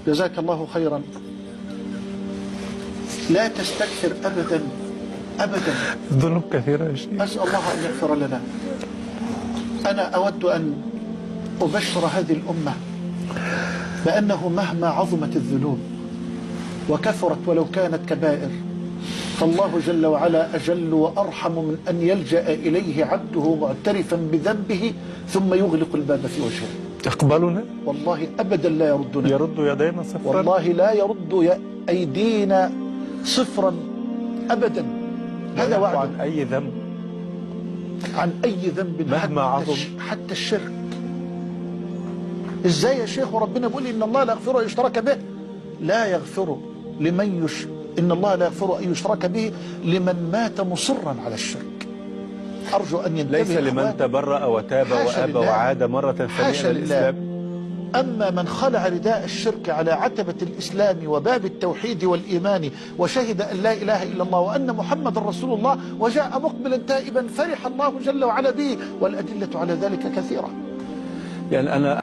جزاك الله خيرا. لا تستكثر أبدا أبدا. الذنوب كثيرة يا شيخ. أسأل الله أن يغفر لنا. أنا أود أن أبشر هذه الأمة بأنه مهما عظمت الذنوب وكثرت ولو كانت كبائر، فالله جل وعلا أجل وأرحم من أن يلجأ إليه عبده معترفا بذنبه ثم يغلق الباب في وجهه. يقبلنا؟ والله أبدا لا يردنا. يرد يدينا صفرا؟ والله لا يرد أيدينا صفرا أبدا. هذا وعد. عن أي ذنب، عن أي ذنب مهما عظم، حتى الشرك. إزاي يا شيخ وربنا بيقول إن الله لا يغفر أن يشترك به؟ لا يغفر لمن إن الله لا يغفر أن يشرك به لمن مات مصرا على الشرك. أرجو أن ينتبه. ليس لمن تبرأ وتاب وآب وعاد مرة ثانية إلى الإسلام. أما من خلع رداء الشرك على عتبة الإسلام وباب التوحيد والإيمان وشهد أن لا إله إلا الله وأن محمد رسول الله وجاء مقبلا تائبا فرح الله جل وعلا به، والأدلة على ذلك كثيرة. يعني أنا